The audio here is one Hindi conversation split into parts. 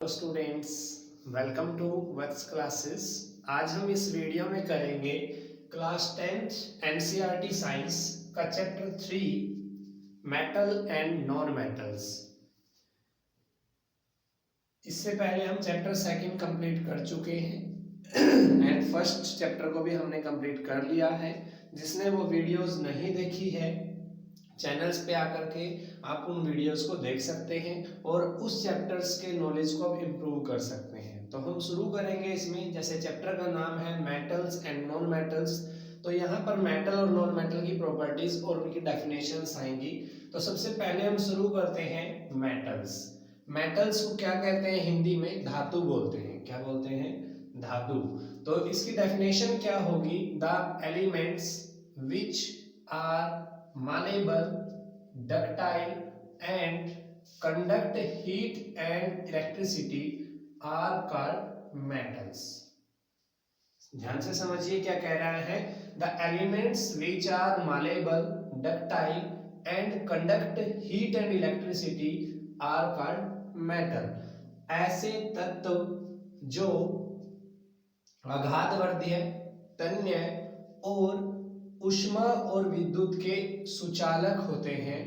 Students, welcome to Vats classes. आज हम इस वीडियो में करेंगे क्लास 10th एनसीईआरटी साइंस का chapter 3 metal and non metals. इससे पहले हम चैप्टर सेकंड कंप्लीट कर चुके हैं एंड फर्स्ट चैप्टर को भी हमने कंप्लीट कर लिया है। जिसने वो वीडियोस नहीं देखी है, चैनल्स पे आकर के आप उन वीडियोस को देख सकते हैं और उस चैप्टर्स के नॉलेज को आप इम्प्रूव कर सकते हैं। तो हम शुरू करेंगे इसमें। जैसे चैप्टर का नाम है मेटल्स एंड नॉन मेटल्स, तो यहाँ पर मेटल और नॉन मेटल की प्रॉपर्टीज और उनकी डेफिनेशंस आएंगी। तो सबसे पहले हम शुरू करते हैं मेटल्स। मेटल्स को क्या कहते हैं? हिंदी में धातु बोलते हैं। क्या बोलते हैं? धातु। तो इसकी डेफिनेशन क्या होगी? The elements which are malleable, ductile and conduct heat and electricity are called metals. ध्यान से समझिए क्या कह रहा है। The elements which are malleable, ductile and conduct heat and electricity are called metal. ऐसे तत्व जो आघातवर्धीय, तन्य और ऊष्मा और विद्युत के सुचालक होते हैं,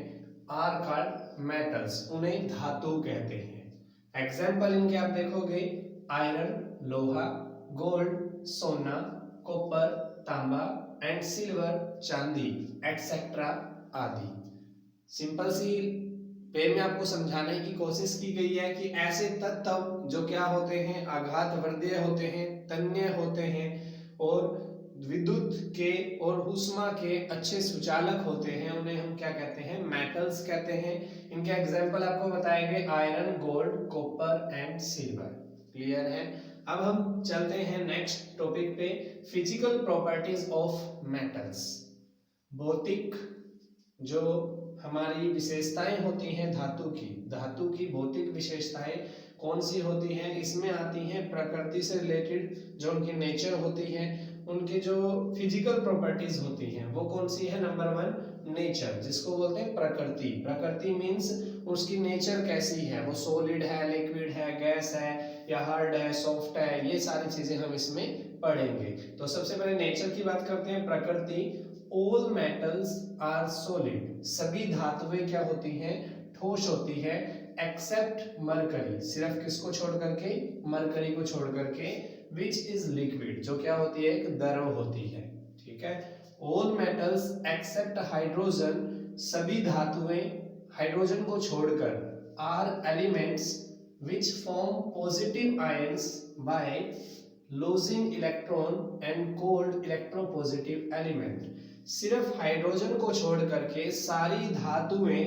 आर कॉल्ड मेटल्स, उन्हें धातु कहते हैं। एग्जाम्पल इनके आप देखोगे, आयरन लोहा, गोल्ड सोना, कॉपर तांबा एंड सिल्वर चांदी एटसेट्रा आदि। सिंपल सी वे में आपको समझाने की कोशिश की गई है कि ऐसे तत्व जो क्या होते हैं, आघातवर्धीय होते हैं, तन्य होते हैं और विद्युत के और ऊष्मा के अच्छे सुचालक होते हैं, उन्हें हम क्या कहते हैं? मेटल्स कहते हैं। इनके एग्जांपल आपको बताए गए iron, gold, copper and silver. Clear है? अब हम चलते हैं नेक्स्ट टॉपिक पे, फिजिकल प्रॉपर्टीज ऑफ मेटल्स। भौतिक जो हमारी विशेषताएं होती हैं धातु की भौतिक विशेषताएं कौन सी होती हैं? इसमें आती हैं प्रकृति से रिलेटेड जो उनकी नेचर होती है, उनकी जो फिजिकल प्रॉपर्टीज होती हैं वो कौन सी है? नंबर 1 नेचर, जिसको बोलते हैं प्रकृति। प्रकृति मीन्स उसकी नेचर कैसी है, वो सॉलिड है, लिक्विड है, गैस है या हार्ड है, सॉफ्ट है, ये सारी चीजें हम इसमें पढ़ेंगे। तो सबसे पहले नेचर की बात करते हैं, प्रकृति। ऑल मेटल्स आर सॉलिड, सभी धातुएं क्या होती हैं? ठोस होती है। एक्सेप्ट मरकरी, सिर्फ किसको छोड़ करके? मरकरी को छोड़ करके। विच इज लिक्विड, जो क्या होती है? एक द्रव होती है। ठीक है। ऑल मेटल्स एक्सेप्ट हाइड्रोजन, सभी धातुएं हाइड्रोजन को छोड़कर, are elements which form positive ions by losing electron and called electropositive element. सिर्फ हाइड्रोजन को छोड़ करके सारी धातुएं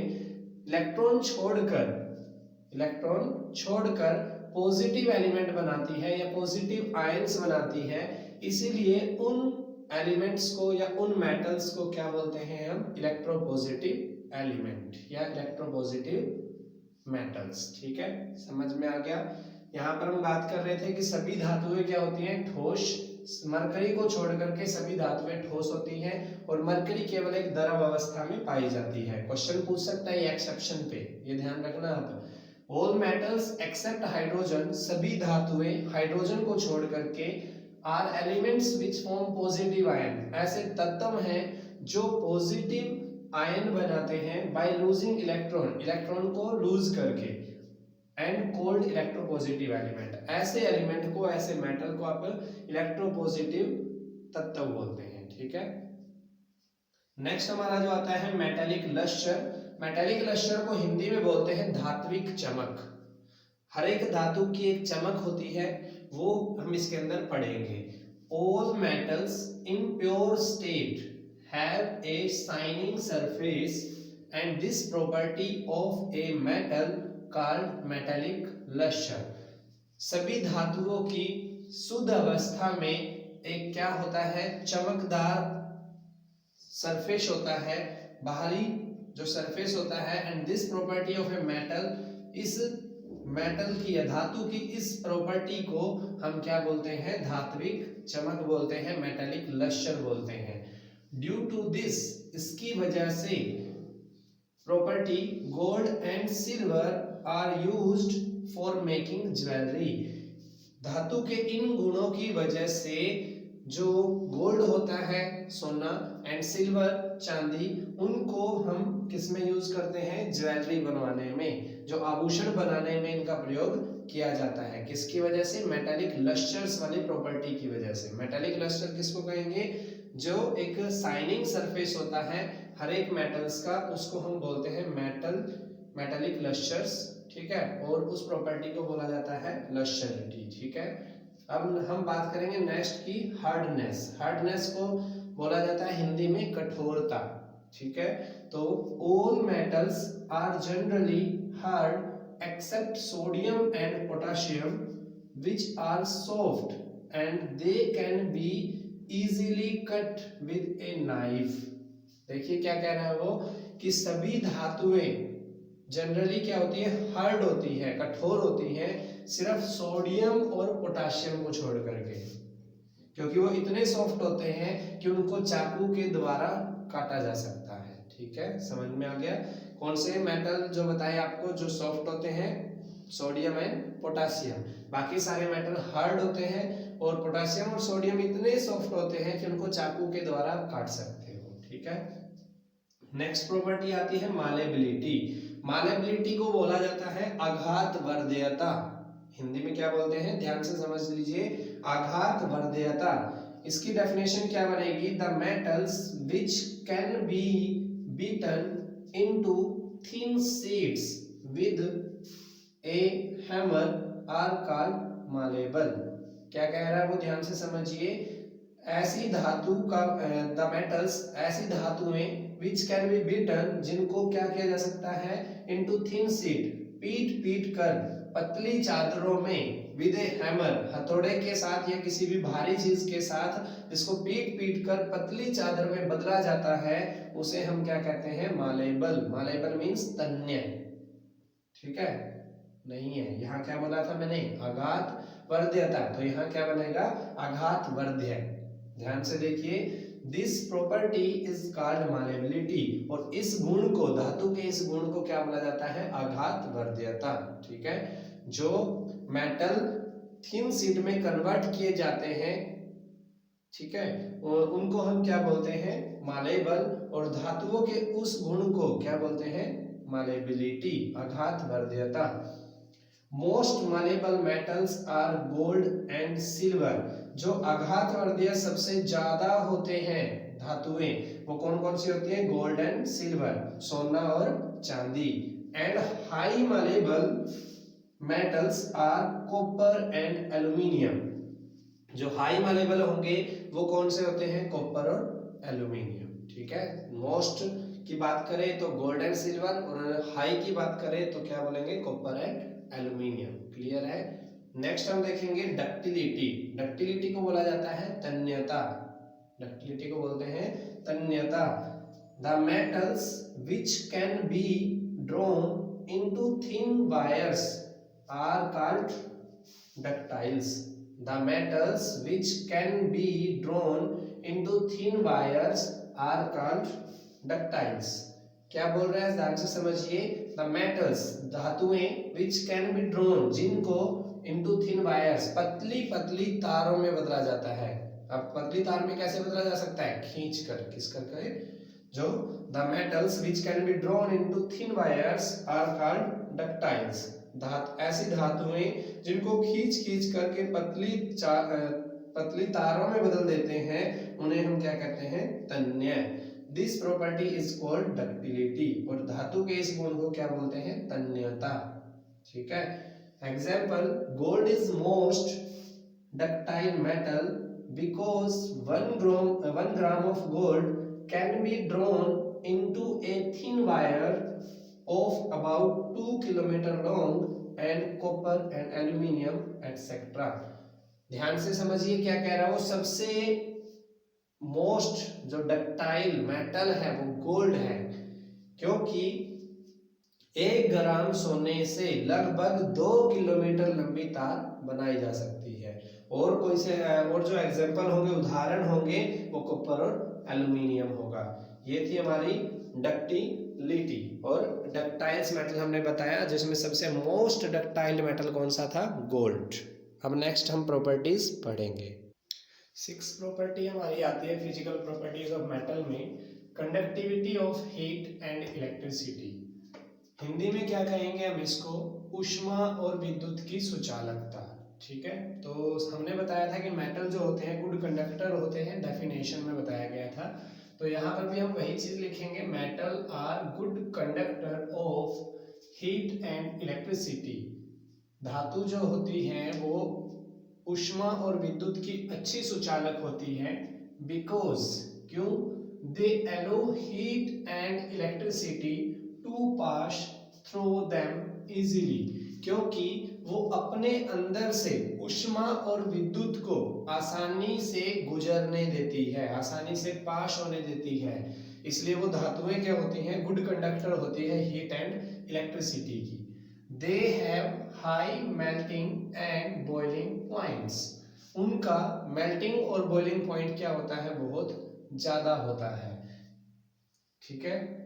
इलेक्ट्रॉन छोड़कर पॉजिटिव एलिमेंट बनाती है या पॉजिटिव आयंस बनाती है। इसीलिए उन एलिमेंट्स को या उन मेटल्स को क्या बोलते हैं हम? इलेक्ट्रोपॉजिटिव एलिमेंट या इलेक्ट्रोपॉजिटिव मेटल्स। ठीक है, समझ में आ गया। यहाँ पर हम बात कर रहे थे कि सभी धातुएं क्या होती हैं? ठोस। मरकरी को छोड़ करके सभी धातुएं ठोस होती हैं और मरकरी केवल एक द्रव अवस्था में पाई जाती है। क्वेश्चन पूछ सकता है ये एक्सेप्शन पे, ये ध्यान रखना आप। ऑल मेटल्स एक्सेप्ट हाइड्रोजन, सभी धातुएं हाइड्रोजन को छोड़ करके, are elements which form positive ion, ऐसे तत्व हैं जो पॉजिटिव आयन बनाते हैं बाय लूजिंग इलेक्ट्रॉन को लूज करके, एंड कोल्ड इलेक्ट्रोपॉजिटिव एलिमेंट। ऐसे एलिमेंट को, ऐसे मेटल को आप इलेक्ट्रोपॉजिटिव तत्व बोलते हैं। ठीक है। नेक्स्ट हमारा जो आता है मेटेलिक लश्चर। मेटेलिक लश्चर को हिंदी में बोलते हैं धात्विक चमक। हर एक धातु की एक चमक होती है, वो हम इसके अंदर पढ़ेंगे। All metals in pure state have a shining surface and this property of a metal called metallic lustre. सभी धातुओं की शुद्ध अवस्था में एक क्या होता है? चमकदार सरफेस होता है, बाहरी जो सरफेस होता है। And this property of a metal, इस मेटल की या धातु की इस प्रॉपर्टी को हम क्या बोलते हैं? धात्विक चमक बोलते हैं, मेटेलिक लश्चर बोलते हैं। ड्यू टू दिस, इसकी वजह से, property gold and silver are used for making jewellery. धातु के इन गुणों की वजह से जो गोल्ड होता है, सोना, एंड सिल्वर, चांदी, उनको हम किस में यूज करते हैं? ज्वेलरी बनवाने में, जो आभूषण बनाने में इनका प्रयोग किया जाता है। किसकी वजह से? मेटालिक लस्टर्स वाली प्रॉपर्टी की वजह से। मेटालिक लस्टर किसको कहेंगे? जो एक शाइनिंग सरफेस होता है हर एक मेटल्स का, उसको हम बोलते हैं मेटालिक लस्टर्स, ठीक है। और उस प्रॉपर्टी को बोला जाता है लस्टरिटी, ठीक है। अब हम बात करेंगे नेक्स्ट की हार्डनेस। हार्डनेस को बोला जाता है हिंदी में कठोरता, ठीक है। तो all metals are generally hard except sodium and potassium which are soft and they can be easily cut with a knife. देखिए क्या कह रहा है वो, कि सभी धातुएं जनरली क्या होती है? हार्ड होती है, कठोर होती है, सिर्फ सोडियम और पोटेशियम को छोड़ करके, क्योंकि वो इतने सॉफ्ट होते हैं कि उनको चाकू के द्वारा काटा जा सकता है, ठीक है। समझ में आ गया? कौन से मेटल जो बताए आपको जो सॉफ्ट होते हैं? Sodium and potassium. बाकी सारे मेटल हार्ड होते हैं और पोटेशियम और सोडियम इतने सॉफ्ट होते हैं कि उनको चाकू के द्वारा काट सकते हो, ठीक है। नेक्स्ट प्रॉपर्टी आती है मालेबिलिटी। मालेबिलिटी को बोला जाता है आघात वर्ध्यता। हिंदी में क्या बोलते हैं? ध्यान से समझ लीजिए, आघात वर्ध्यता। इसकी डेफिनेशन क्या बनेगी? The metals which can be beaten into thin sheets with a hammer are called malleable. क्या कह रहा है वो? ध्यान से समझिए, ऐसी धातु का द मेटल्स, ऐसी धातुएं विच कैन बी बीटन, जिनको क्या किया जा सकता है? इनटू थिन शीट, पीट पीट कर पतली चादरों में, विद ए हैमर, हथौड़े के साथ या किसी भी भारी चीज के साथ इसको पीट पीट कर पतली चादर में बदला जाता है, उसे हम क्या कहते हैं? मालेबल। मालेबल मीन्स तन्य, ठीक है। नहीं है, यहाँ क्या बोला था मैंने? आघात वर्ध्यता, तो यहाँ क्या बनेगा? आघात वर्ध्य। ध्यान से देखिए, दिस प्रॉपर्टी इज कॉल्ड मालेबिलिटी, और इस गुण को, धातु के इस गुण को क्या बोला जाता है? आघात वर्ध्यता, ठीक है। जो मेटल थिन शीट में कन्वर्ट किए जाते हैं, ठीक है, उनको हम क्या बोलते हैं? मालेबल। और धातुओं के उस गुण को क्या बोलते हैं? मालेबिलिटी, आघात वर्ध्यता। Most malleable metals are gold and silver. जो आघात वर्ध्य सबसे ज्यादा होते हैं धातुएं, वो कौन कौन सी होती हैं? गोल्ड एंड सिल्वर, सोना और चांदी। And high malleable metals are copper and aluminium. जो हाई मालेबल होंगे वो कौन से होते हैं? कॉपर और एल्यूमिनियम, ठीक है। मोस्ट की बात करें तो गोल्ड एंड सिल्वर, और हाई की बात करें तो क्या बोलेंगे? Copper and aluminium. क्लियर है? नेक्स्ट हम देखेंगे डक्टिलिटी। डक्टिलिटी को बोला जाता है तन्यता। डक्टिलिटी को बोलते हैं तन्यता। The metals which can be drawn into thin wires are called ductiles. The metals which can be drawn into thin wires are called ductiles. क्या बोल रहे हैं? ध्यान से समझिए, the metals, धातुएं, which can be drawn, जिनको into thin wires, पतली पतली तारों में बदला जाता है। अब पतली तार में कैसे बदला जा सकता है? खींच कर, किस करके? जो the metals which can be drawn into thin wires are called ductiles. ऐसी धातुएं जिनको खींच खींच करके पतली तारों में बदल देते हैं, उन्हें हम क्या कहते हैं? तन्य। This property is called ductility, और धातु के इस गुण को क्या बोलते हैं? तन्यता, ठीक है। Example, gold is most ductile metal because 1 gram of gold can be drawn into a thin wire of about 2 kilometer long and copper and aluminium etc. ध्यान से समझिए क्या कह रहा है वो। सबसे मोस्ट जो डक्टाइल मेटल है वो गोल्ड है, क्योंकि 1 ग्राम सोने से लगभग 2 किलोमीटर लंबी तार बनाई जा सकती है। और कोई से और जो एग्जाम्पल होंगे, उदाहरण होंगे, वो कॉपर और एल्यूमिनियम होगा। ये थी हमारी डक्टिलिटी। और डक्टाइल्स मेटल हमने बताया, जिसमें सबसे मोस्ट डक्टाइल मेटल कौन सा था? गोल्ड। अब नेक्स्ट हम प्रॉपर्टीज पढ़ेंगे। 6 प्रॉपर्टी हमारी आती है फिजिकल प्रॉपर्टीज ऑफ मेटल में, conductivity of heat and electricity. Hindi में क्या कहेंगे हम इसको? ऊष्मा और विद्युत की सुचालकता। ठीक है, तो हमने बताया था कि मेटल जो होते हैं गुड कंडक्टर होते हैं, डेफिनेशन में बताया गया था। तो यहाँ पर भी हम वही चीज लिखेंगे, metal are good conductor of heat and electricity. धातु जो होती हैं वो ऊष्मा और विद्युत की अच्छी सुचालक होती है, बिकॉज क्यों? They allow heat and electricity to pass through them easily, क्योंकि वो अपने अंदर से ऊष्मा और विद्युत को आसानी से गुजरने देती है, आसानी से पास होने देती है। इसलिए वो धातुएं क्या होती हैं? गुड कंडक्टर होती है हीट एंड इलेक्ट्रिसिटी की। They have high melting and boiling points. उनका मेल्टिंग और बॉइलिंग पॉइंट क्या होता है? बहुत ज्यादा होता है। ठीक है,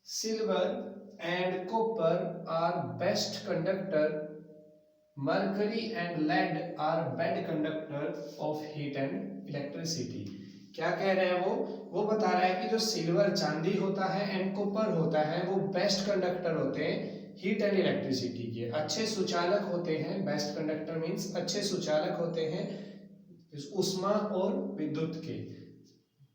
silver and copper are best conductor, mercury and lead are bad conductor of heat and electricity। क्या कह रहे हैं वो बता रहा है कि जो सिल्वर चांदी होता है एंड कॉपर होता है वो बेस्ट कंडक्टर होते हैं हीट एंड इलेक्ट्रिसिटी के, अच्छे सुचालक होते हैं। बेस्ट कंडक्टर मींस अच्छे सुचालक होते हैं ऊष्मा और विद्युत के,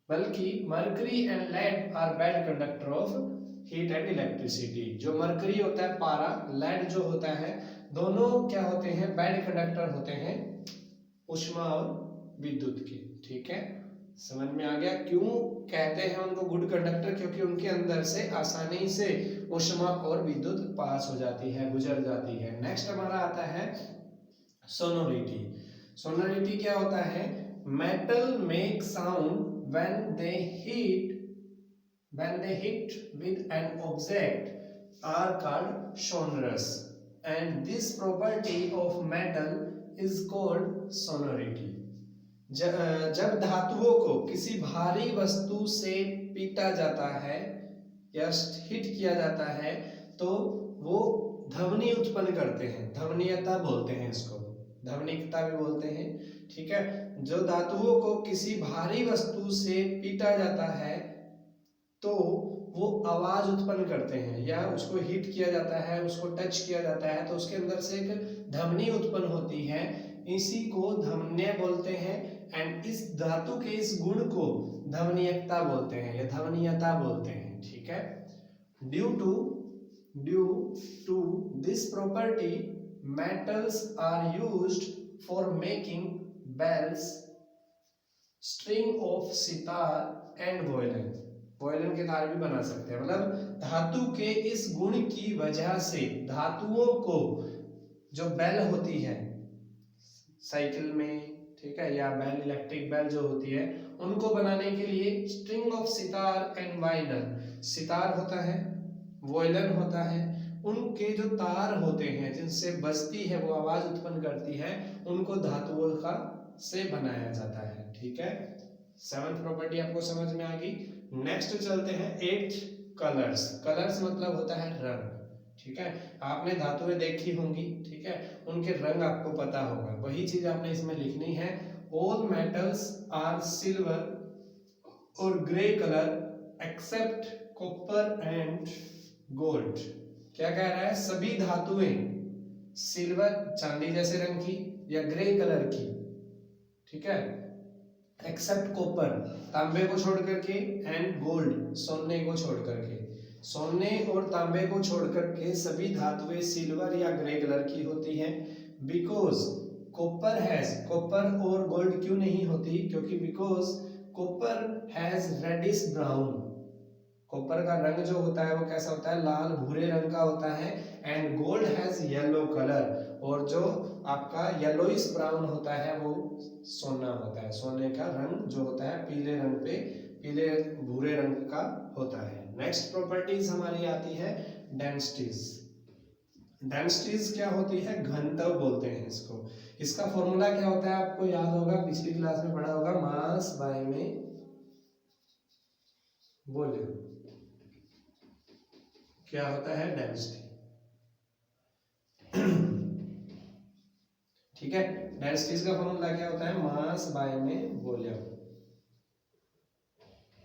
बल्कि mercury and lead are bad conductor of heat and electricity. जो मरकरी होता है पारा, लेड जो होता है, दोनों क्या होते हैं? बैड कंडक्टर होते हैं ऊष्मा और विद्युत के। ठीक है, समझ में आ गया क्यों कहते हैं उनको गुड कंडक्टर? क्योंकि उनके अंदर से आसानी से ऊष्मा और विद्युत पास हो जाती है, गुजर जाती है। नेक्स्ट हमारा आता है सोनोरिटी। सोनोरिटी क्या होता है? Metal make sound when they hit with an object are called sonorous, and this property of metal is called sonority। जब धातुओं को किसी भारी वस्तु से पीटा जाता है या हिट किया जाता है तो वो ध्वनि उत्पन्न करते हैं, ध्वनियता बोलते हैं इसको, ध्वनिकता भी बोलते हैं। ठीक है, जो धातुओं को किसी भारी वस्तु से पीटा जाता है तो वो आवाज उत्पन्न करते हैं, या उसको हिट किया जाता है, उसको टच किया जाता है तो उसके अंदर से एक ध्वनि उत्पन्न होती है, इसी को ध्वन्य बोलते हैं। एंड इस धातु के इस गुण को ध्वनियता बोलते हैं या ध्वनियता बोलते हैं। ठीक है, due to this property metals are used for making bells, string of sitar and violin। Violin के तार भी बना सकते हैं। मतलब धातु के इस गुण की वजह से धातुओं को जो बेल होती है साइकिल में, ठीक है, या बेल इलेक्ट्रिक बेल जो होती है, उनको बनाने के लिए string of sitar and violin, sitar होता है, वायलिन होता है, उनके जो तार होते हैं जिनसे बजती है वो आवाज उत्पन्न करती है, उनको धातुओं का से बनाया जाता है। ठीक है, 7th प्रॉपर्टी आपको समझ में आ गई। नेक्स्ट चलते हैं 8th, कलर्स। कलर्स मतलब होता है रंग। ठीक है, आपने धातुएं देखी होंगी, ठीक है, उनके रंग आपको पता होगा, वही चीज आपने इसमें लिखनी है। ऑल मेटल्स आर सिल्वर और grey colour except copper and gold. क्या कह रहा है? सभी धातुएं सिल्वर चांदी जैसे रंग की या ग्रे कलर की, ठीक है, एक्सेप्ट कॉपर तांबे को छोड़ करके, एंड गोल्ड सोने को छोड़ करके। सोने और तांबे को छोड़ करके सभी धातुएं सिल्वर या ग्रे कलर की होती हैं। बिकॉज कॉपर और गोल्ड क्यों नहीं होती? क्योंकि because copper has reddish brown. Copper का रंग जो होता है वो कैसा होता है? लाल भूरे रंग का होता है। And gold has yellow colour, और जो आपका येलोइश ब्राउन होता है वो सोना होता है। सोने का रंग जो होता है पीले रंग पे, पीले भूरे रंग का होता है। नेक्स्ट प्रॉपर्टीज हमारी आती है डेंसिटीज। डेंसिटीज क्या होती है? घनत्व बोलते हैं इसको। इसका फॉर्मूला क्या होता है? आपको याद होगा, पिछली क्लास में पढ़ा होगा, मास बाय में वॉल्यूम। क्या होता है, डेंसिटी। ठीक है, डेंसिटीज का फॉर्मूला क्या होता है, मास बाय में वॉल्यूम,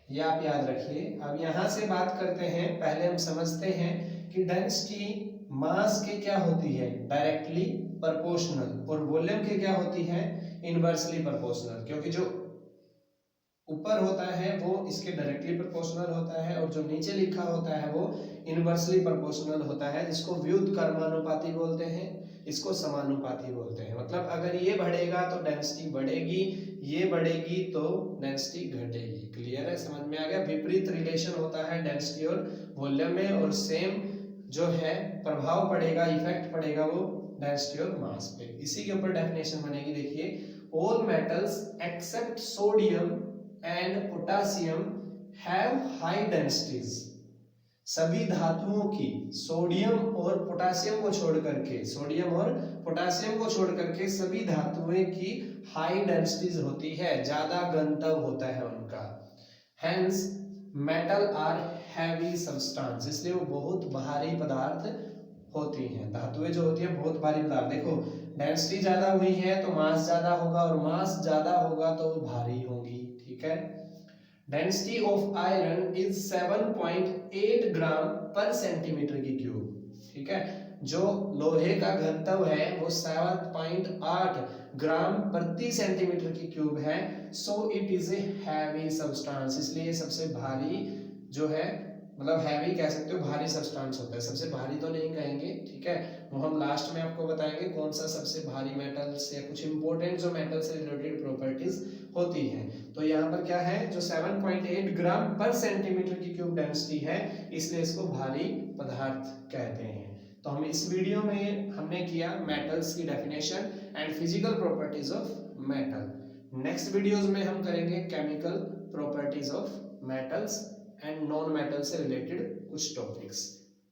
ये आप याद रखिए। अब यहां से बात करते हैं, पहले हम समझते हैं कि डेंसिटी मास के क्या होती है, डायरेक्टली प्रोपोर्शनल, और वॉल्यूम के क्या होती है, इनवर्सली प्रोपोर्शनल। क्योंकि जो ऊपर होता है वो इसके डायरेक्टली प्रोपोर्शनल होता है, और जो नीचे लिखा होता है वो इनवर्सली प्रोपोर्शनल होता है, जिसको व्युत्क्रमानुपाती बोलते हैं, इसको समानुपाती बोलते हैं। मतलब अगर ये बढ़ेगा तो डेंसिटी बढ़ेगी, ये बढ़ेगी तो डेंसिटी घटेगी। क्लियर है, समझ में आ गया। विपरीत रिलेशन होता है डेंसिटी और वॉल्यूम में, और सेम जो है प्रभाव पड़ेगा, इफेक्ट पड़ेगा वो डेंसिटी और मास पे। इसी के ऊपर डेफिनेशन बनेगी, देखिए, all metals accept sodium and potassium have high densities. सभी धातुओं की, सोडियम और पोटासियम को छोड़ करके, सोडियम और पोटासियम को छोड़ करके सभी धातुएं की हाई डेंसिटीज होती है, ज्यादा घनत्व होता है उनका। Hence metal are heavy substance, इसलिए वो बहुत भारी पदार्थ होती हैं। धातुएं जो होती है बहुत भारी पदार्थ। देखो, डेंसिटी ज्यादा हुई है तो मास ज्यादा होगा, और मास ज्यादा होगा तो भारी होगी। ठीक है, डेंसिटी ऑफ आयरन इज 7.8 ग्राम पर सेंटीमीटर की क्यूब। ठीक है, जो लोहे का घनत्व है वो 7.8 ग्राम प्रति सेंटीमीटर की क्यूब है। So it is a heavy substance, इसलिए सबसे भारी जो है, मतलब हैवी कह सकते हो, भारी सब्सटेंस होता है। सबसे भारी तो नहीं कहेंगे, ठीक है, वो हम लास्ट में आपको बताएंगे कौन सा सबसे भारी मेटल्स या कुछ इंपॉर्टेंट जो मेटल से रिलेटेड प्रॉपर्टीज होती हैं। तो यहाँ पर क्या है, जो 7.8 ग्राम पर सेंटीमीटर की क्यूब डेंसिटी है, इसलिए इसको भारी पदार्थ कहते हैं। तो हम इस वीडियो में हमने किया मेटल्स की definition and physical properties of metal. Next videos में हम करेंगे chemical properties of metals and non metal से रिलेटेड कुछ टॉपिक्स।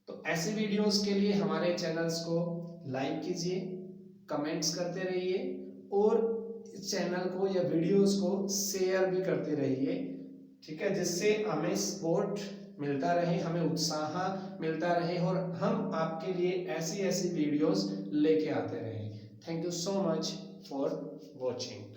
तो ऐसी वीडियोस के लिए हमारे चैनल्स को लाइक कीजिए, कमेंट्स करते रहिए, और इस चैनल को या वीडियोस को शेयर भी करते रहिए। ठीक है, जिससे हमें सपोर्ट मिलता रहे, हमें उत्साह मिलता रहे, और हम आपके लिए ऐसी ऐसी वीडियोस लेके आते रहें। Thank you so much for watching.